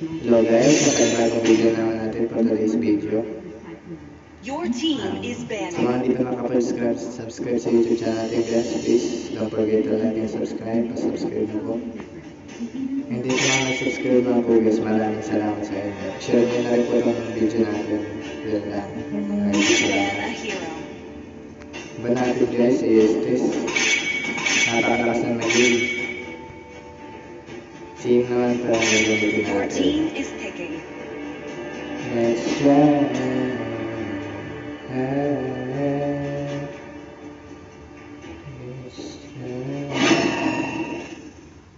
Hello guys, magandang video naman natin for today's video. Your team is Sa mga hindi pa nakapag-subscribe sa YouTube channel natin guys, please don't forget to like and subscribe. Pa-subscribe na po. Hindi sa mga nag-subscribe na po guys, maraming salamat sa inyo. Share nyo na rin po itong video natin. Yan lang. Maraming salamat. Ba natin guys, is napakalakas ng mag-game. Team naman pa ang gagamitin Your natin. team is picking. Let's try.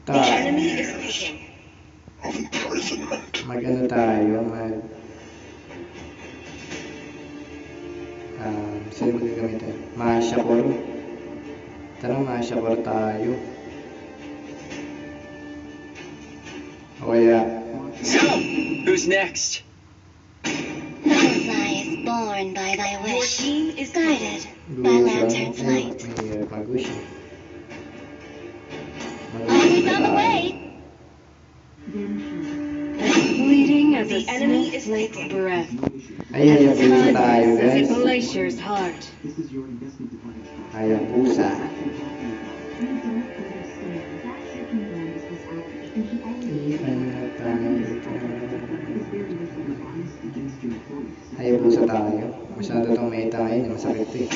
The enemy is picking. Mag-ano tayo, sino ba gagamitin? Mashakor. Tara, Mashakor tayo. O kaya, So, who's next? Butterfly is born by thy Your wish, team is guided picking. by lantern flight. May Magush. I'll be on the way. Bleeding as The a enemy is snowflake picking. breath. Ayan, yung pusa tayo As a guys. glacier's heart. Ayan, pusa. Ayan, pusa tayo. Masyado itong meta ngayon, masakit eh.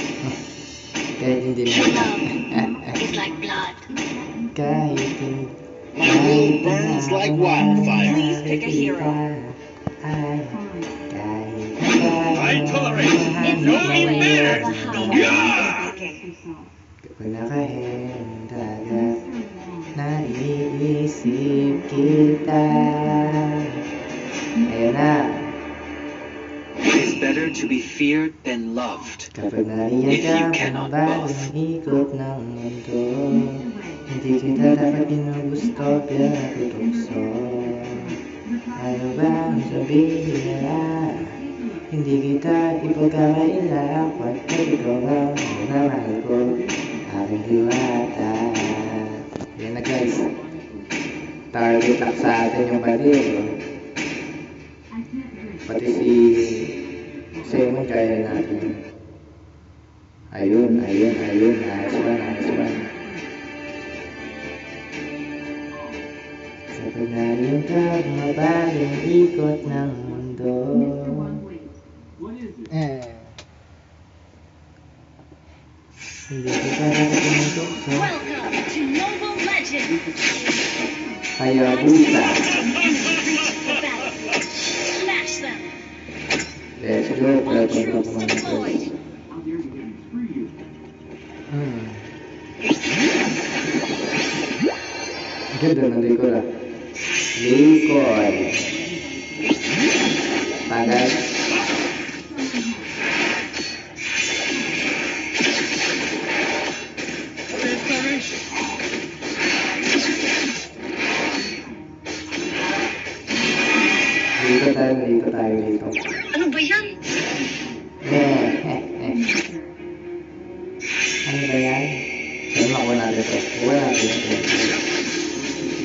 Kahit hindi Love is like blood. Kahit hindi. My will burns like wildfire. Please pick a hero. I tolerate no Beware merit. of the The howl. enemy is picking. Kapag nakahendagat, naiisip kita. Ayan na. It is better to be feared than loved. Kapag nariyan If you ka, cannot bagong ikot ng mundo. Hindi kita dapat ginugusto, pinatutukso. Ano ba ang sabihin nila? Hindi kita ipagkakaila, pagkat ikaw ang minamahal ko, aking diwata. Yan na guys. Target lock sa atin yung baril. Pati si Simon kaya natin. Ayun. Nice one. Kapag nariyan ka, mabagong ikot ng mundo. Hindi kita dapat ginugusto. Welcome to Mobile Legends. Hayabusa. Reach the battlefield. Smash them. Let's go. All troops deployed. Ganda ng likod ah. Likod. Tagal. Dito tayo dito. Ano ba yan? Ano ba yan? Saan makuha natin ito? Kuha natin ito.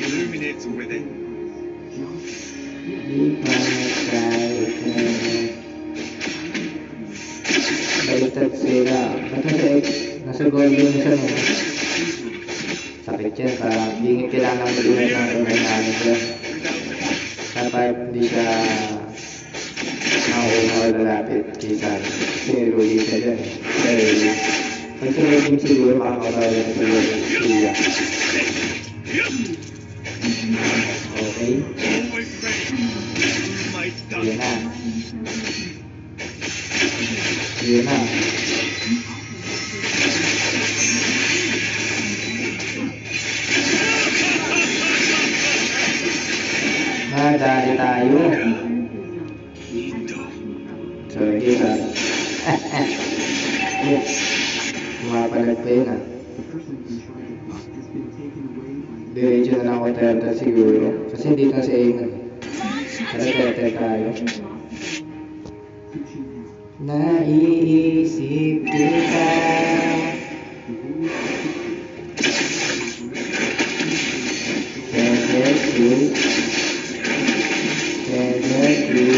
Illuminate with it. Di pa tayo. Baliktad sila. Ba't nasa X? Nasa golden siya no? Sakit yan. Parang hindi kailangan mag-ingat ng kamay namin dyan. Dapat hindi siya makuha lalapit kaysa kasi ruli siya dyan. Dahil pag sa game siguro makakabaya sa siya. Okay? Always ready. My Yun na. done. Yun na. Madali tayo. So, kita. Kumapalag pa yun ah. Diretso na lang ako teta siguro. Kasi dito sa Eamon. Tara teta tayo. Naiisip kita. Okay,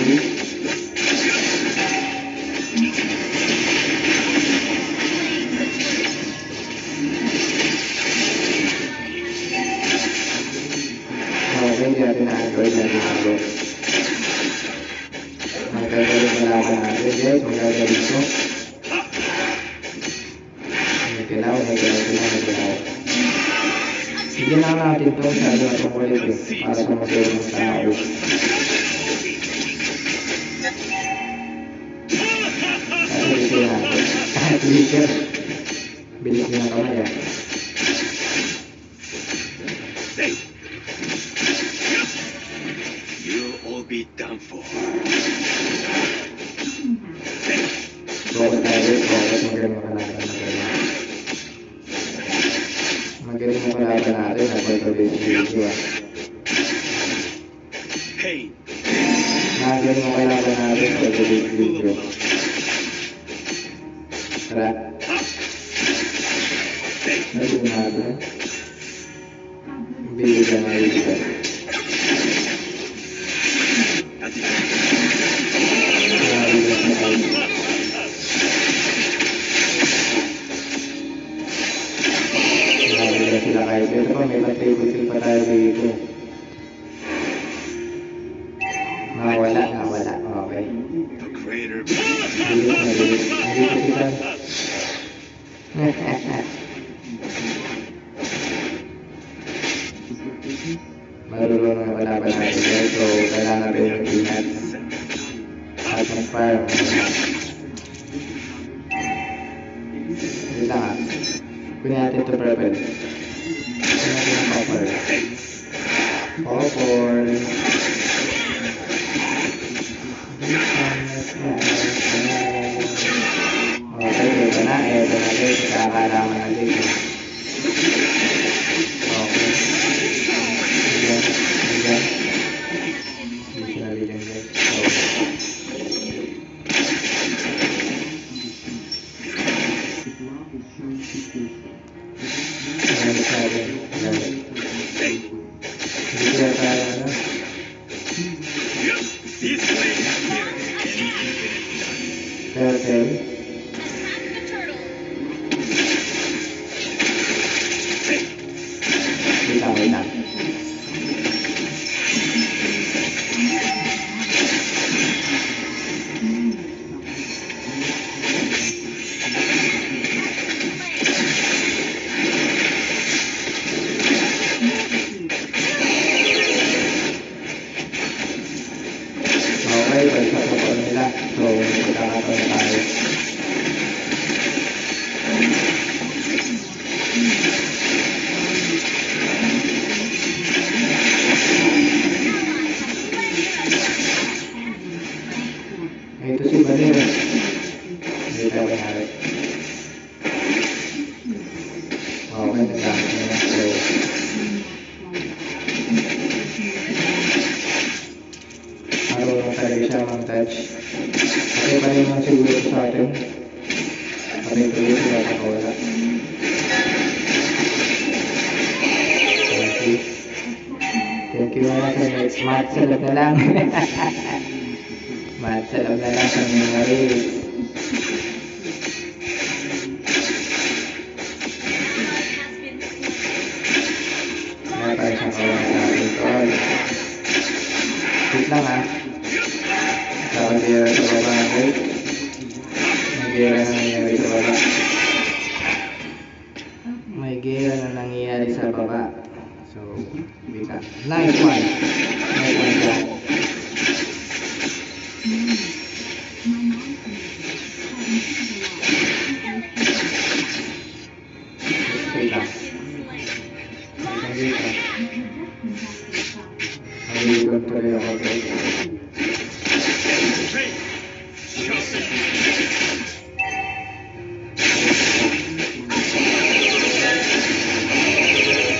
hindi natin na-android natin ako. Magagaling malaman natin guys, magagaling ko. May kailangan. Bigyan lang natin ito sa ano itong kulit eh, para sa mga ng tao. Bilisin natin. Bilisin. Bilisin ang kamay ah. You'll all be done for. Focus tayo, focus. Magaling mo kalaban natin. Nagpapabilis video ah. Hey, Magaling mo kalaban natin. Nagpapabilis video. Tara. Nagpapabilis natin. Bigyan na ito. Sila kahit ito pa, may triple kill pa tayo dito. Nawala. Okay. the greater. Bilis. Nandito sila. Marunong na kalaban natin guys, so kailangan natin mag-ingat at mag-fire. Dito nga. Kunin natin ito purple. Kunin natin ang copper. Okay, ito na guys, kakalaman na dito. Okay. Ayan. Hindi sinabi dyan guys. Ayan sabi. Hindi kaya tayo ano? This way here. Turtle. Wait lang. Okay, balik sa kapal nila. So, magkakataon tayo. Ito si Banir. Hindi tayo nangyari. Okay, nagkakit na. So, marunong talaga siya mag-touch. Okay pa rin naman siguro sa atin. Patay tuloy sila pakawala. Thank you mga sa smart salab na lang. Smart salab na lang sa memory. Kaya tayo siyang kawala sa atin tol. Wait lang ah. Nakagera sa baba guys. Nagera na nangyari sa baba. May gera na nangyari sa baba. So, wait lang. Nice one guys. Wait lang. Nag-iikot tuloy ako guys.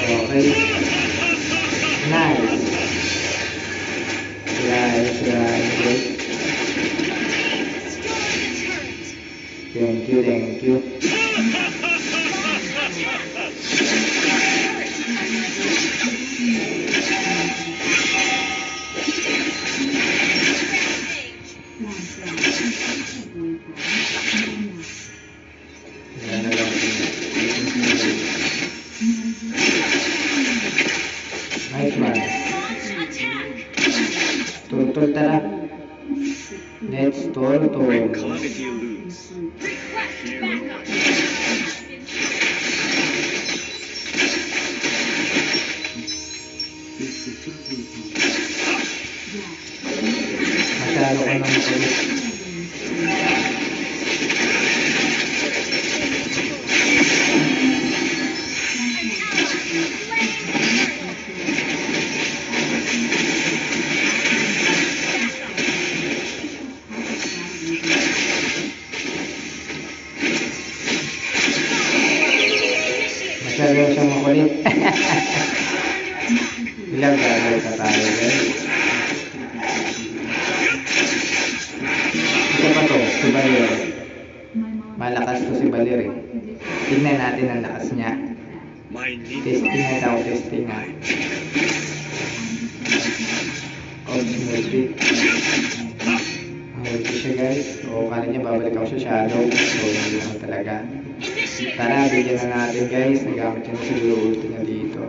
Okay. Nice. Guys. Thank you. Yan na lang. Nice one. Launch attack. Turtle tara. Let's turtle. Great calamity looms. Request backup. Masyado ka ng kulit. Masyado siyang makulit. Ilang gagawin ka tayo, guys. Ito pa to, si Balir. Malakas to si Balir eh. Tignan natin ang lakas niya. My need Testing na daw, testing na. Ouch, multi. Multi siya guys. O, kala niya babalik ako sa shadow. So, hindi naman talaga. Tara, bigyan na natin guys. Nagamit niya na siguro ulti niya dito.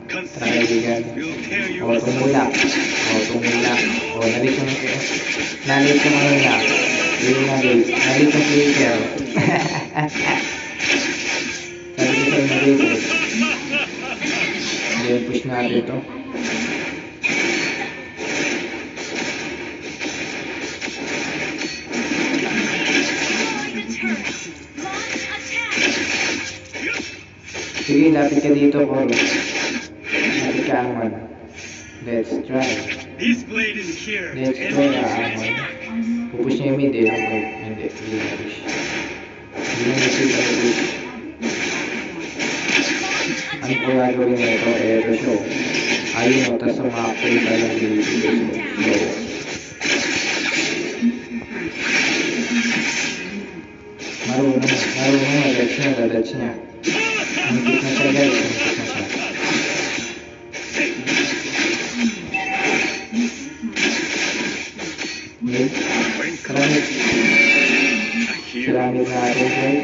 Tara, kaibigan. will tear you O, tumulak. O, tumulak. O, nalit yung manula. Yung nalit. Nalit yung flicker. Sabi ko sa'yo nalit eh. Hindi, push natin ito. Sige, lapit ka dito, Koro. Lapit ka, Amon. Let's try. This blade is here. Let's try, Amon. Pupush niya yung mid, eh. Hindi, hindi na push. Hindi na push. Ano po gagawin na ito? Ito show. Ayun o, tas sa mga kulita lang dito. So, marunong, dadats niya. Hangkit na siya guys, hangkit na siya. Okay, keramik. Keramik natin guys.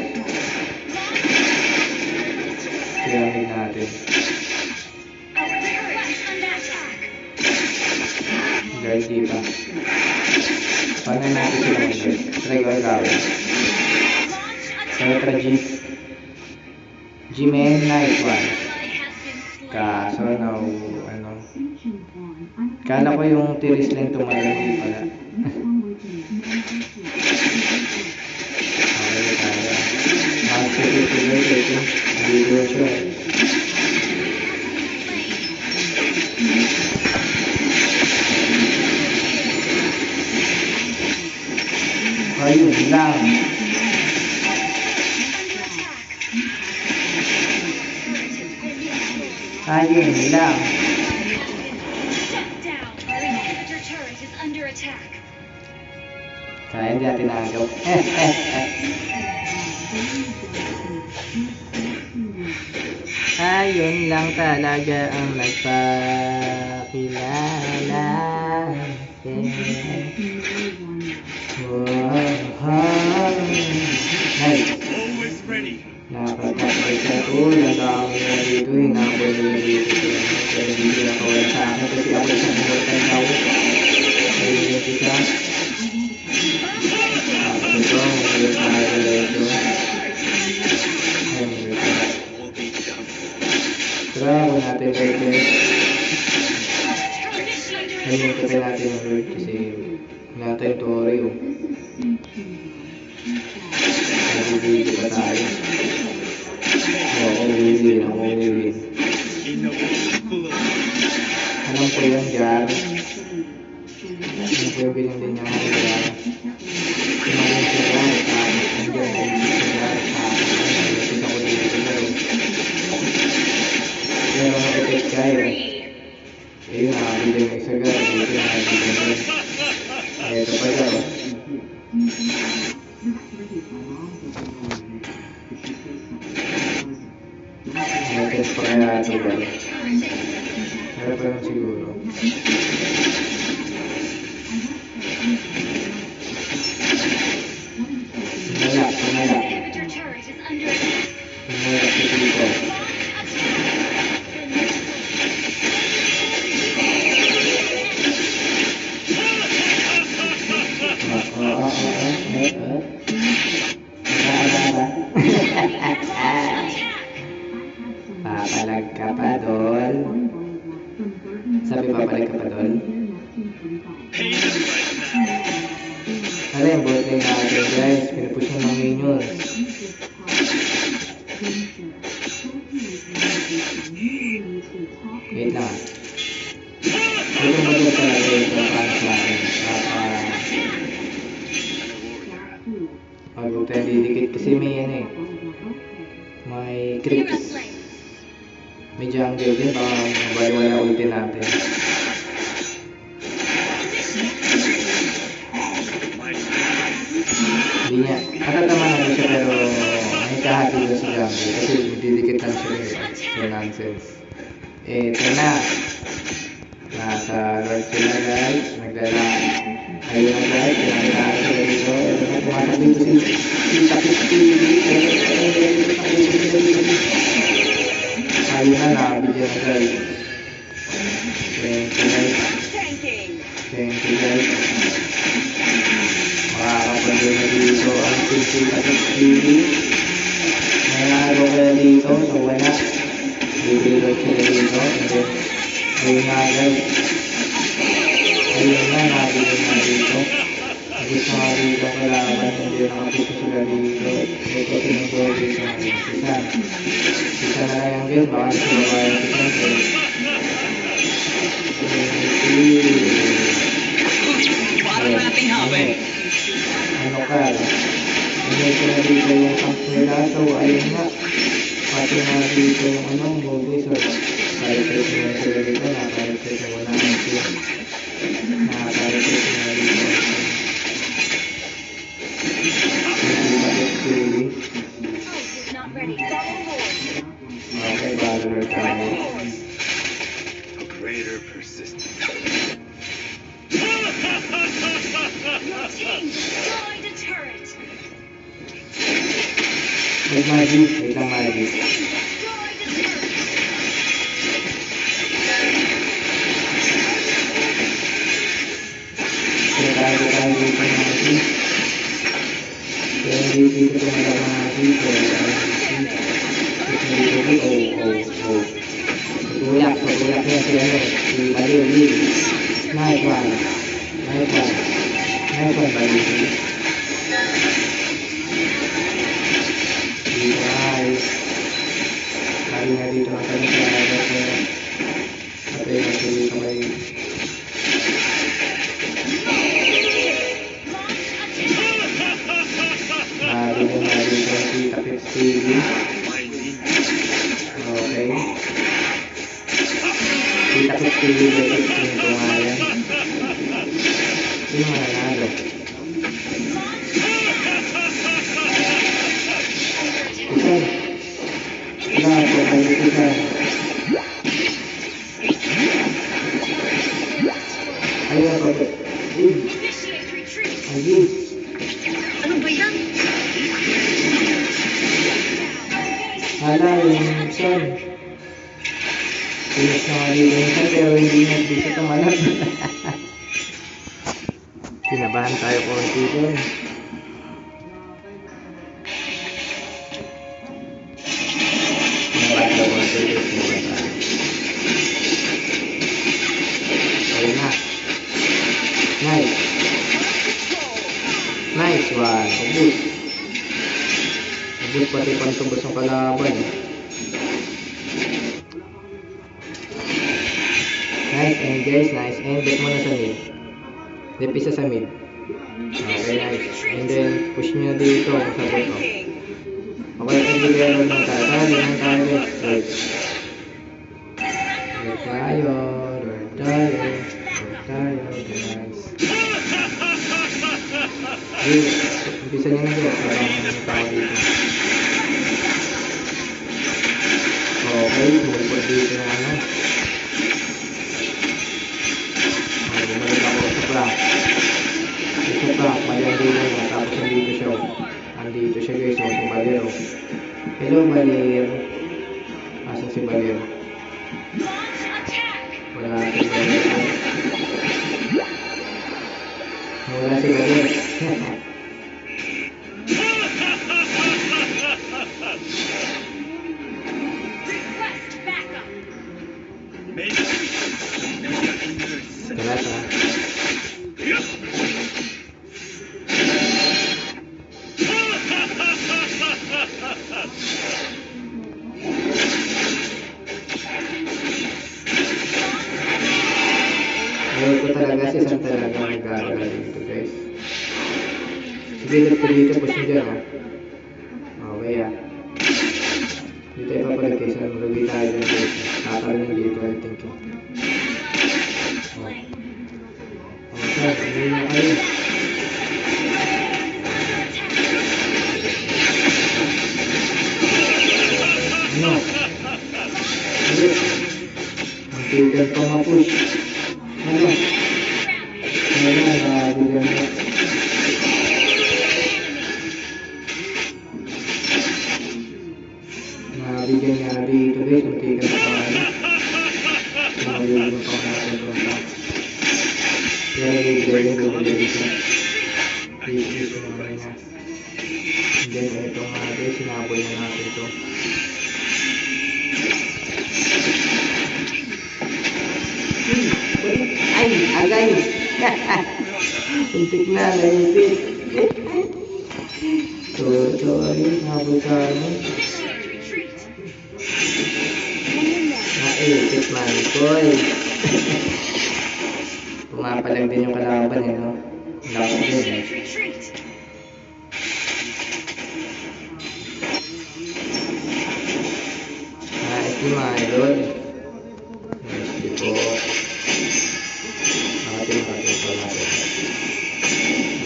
Keramik natin. Guys, di pa. Paano natin sila guys? Try ko gawin. Tara G. G-Man, nice one. Kaso no, ano. Kala ko yung tiris lang tumalagi pala. Okay, kaya. Mag-sipit-sipit ito. Video siya. Ayun lang. Ayun lang. Kaya hindi natin nagaw. Ayun lang talaga ang nagpakilala. Nice. Always ready. Nakakapagay sa tool. Ang dami na dito. Hinabol nila dito sila. Pero hindi na kawala sa akin kasi ako isang immortal na ako. Ayun dito siya. Ito. Mayroon na nagala ito. Ayun dito. All be done. Tara, huwag natin dito. Ayun, kapay natin yung Lord kasi wala tayong Tori oh. Nagbibigo pa tayo. Oo, uwiwin. Ako uwiwin. Alam ko yung jar. Alam ko yung binili niya ng jar. Kumain siya jar. Tapos nandiyan ay sa jar. Tapos nalapit ako dito na rin. Pero nakapit kayo. Ayun, nakabili ng isa jar. Dito nakabili ng jar. Ito pa jar. Test pa kaya ito ba? Kaya pa lang siguro. Papalag ka pa, Dol. Sabi papalag ka pa, Dol. Ano yung bot lane natin, guys? Pinupush na ng minions. Wait lang. Ito magod talaga ito para sa akin. Huwag tayo didikit kasi may ano eh. May creeps. May jungle din. Baka mabaliwala ulti natin. Hindi niya. Matatama natin siya pero may kahati doon sa jungle. Kasi didikit lang siya eh. So nonsense. Ito na. Nasa Lord sila guys. Nagdala. Ayun na guys. Pinakita sila dito. Ito na. Pumasok dito si Tapis TV. Ayun na. Nakabigyan na guys. Thank you guys. Tanking. Thank you guys. Makakapagod na dito ang si Tapis TV. May nakago kaya dito. So wala. Bibirot sila dito. And then ayun nga guys. Ayun na, nabigyan na dito. Gusto nga dito kalaban, hindi nakapusto sila dito. Ito tinuturo dito na yung sisan. Sisan na lang yan guys, baka nasa baba yung sisan. Ano ka? Hindi ko na dito yung camp nila. So ayun nga. Pati na dito yung ano, movie. So kahit-kahit nila sila dito, nakahit-kahit na wala ng siya. Nakahit-kahit nila dito. Not ready. Okay, bago tayo. Greater persistence. Your team destroyed a turret. Wait, magic. Wait lang, magic. Destroyed a turret. Kaya tayo dito ng magic. Kaya dito tumagal ng magic. Tutulak niya si ano, si Baliw. Nice one. Baliw. Nice. Lagi nga dito ang kanya sa agad. Patay na siya dito may... Narinig na dito si Tapis TV. Okay. Si Tapis TV dito ko nga yan. Sino mananalo? Isan. Wala po kayo isan. Ayun po. Initiate retreat. Ayun. Ano ba yan? Hala, yung son. Pinis na nga dito yung son, pero hindi na dito tumalab. Kinabahan tayo konti doon. Kinabahan tayo konti doon. Ayun na. Nice. Nice one. Ubus. Ubus pati pantubos ng kalaban. Nice end guys. Nice end. Bet mo na sa mid. Dep isa sa mid. Okay, nice. And then push nyo dito kung sa bottom. Okay, hindi kayo roll ng tayo. Tayo ng tayo guys. Right. Roll tayo. Roll tayo. Roll tayo. Nice. Umpisa niya na guys. Parang may tao dito. Okay, bumupod dito na ano. Bumalik ako sa prank. Ito prank, mali ang dito na. Tapos nandito siya. Andito siya guys. So, si Balir. Hello Balir. Asan si Balir? Wala si Balir. Wala si Balir. talaga nag-aalala dito guys. Sige, dito push nyo dyan ha. Okay ah. Dito tayo papalag guys. Malugi tayo dyan guys. Nakakaroon dito I think eh. Okay, hindi na kayo. Ano? Hindi. Ang tigan pa ma-push. Ano? Ano na, nakabigyan mo. Nakabigyan nga dito guys. Ang tigan pa ano. Nakabigyan pa natin ito. Kaya nag-i-grade ko dito. Please ko naman niya. And then ito nga guys. Sinabol na natin ito. Ay, agay! Untik na, naipit. So, ayun, habol sa ano. Naipit man, boy. Pumapalag din yung kalaban eh, no? Lakas din eh. Ito mga idol. Yes, ito. Nakating po natin.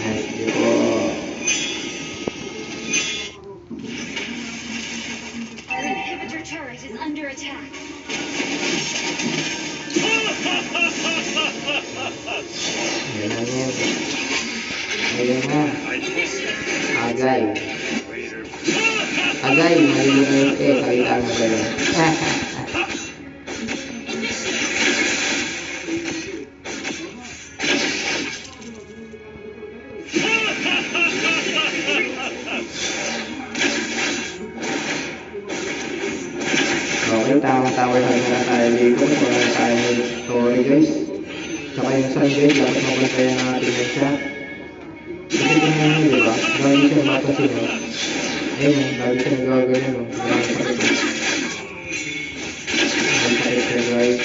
Nice, di po. Our inhibitor turret is under attack. Ayan na yan. Ayan na. Agay. Agay, maliliit eh. Kalita nga ba yun? Okay, tama-tama na tayo dito. Wala tayo ng story guys. Tsaka yung sun guys, dapat mabantayan natin yan siya. Kasi tingnan nyo, diba? Lagi siya mapasin nyo. Ayun, lagi siya nagagaling nyo. Maraming sakit nyo. Maraming sakit siya guys.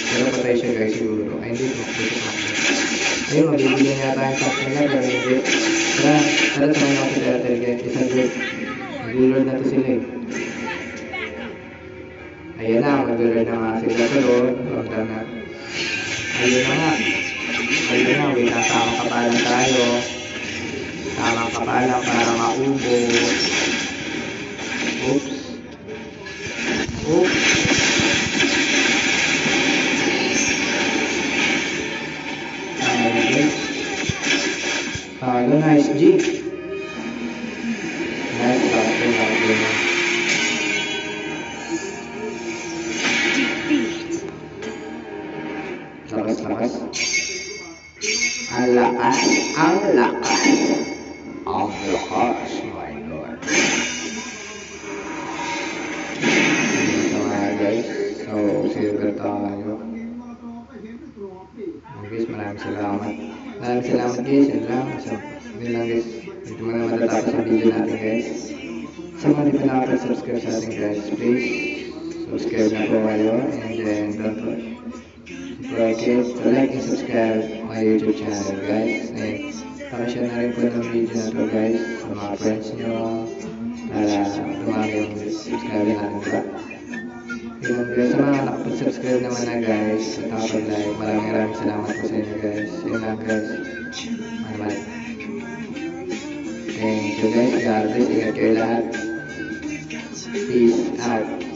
Pero patay siya guys siguro. Ay hindi, makapusok natin. Ayun, mabibigyan niya tayong sakit nila. Pero hindi. Tara sa mga kapitalatal guys. Isang good. Mag-lord na to sila eh. Ayan na, mag-lord na nga sila sa lord. Punta na. Ayun na nga. Ayun na, wait lang, tamang kapalan tayo. Tamang kapalan para maubo. Oops. Oops. Talo, nice G. Nice, talo, talo. Lakas. Ang lakas, my lord. So nga guys, so silver tayo. Guys, maraming salamat guys, yun lang. So, yun lang guys, dito muna matatapos ang video natin guys. Sa mga di pa nakapag-subscribe sa atin guys, please subscribe na po kayo, and then don't forget to like and subscribe my YouTube channel guys, and pakishare na rin po ng video na to guys sa mga friends nyo para dumami yung subscribe natin, diba? Yun guys, sa mga nakapag-subscribe naman na guys at nakapag-like, maraming salamat po sa inyo guys. Yun lang guys, thank you guys, God bless, ingat kayo lahat, peace out.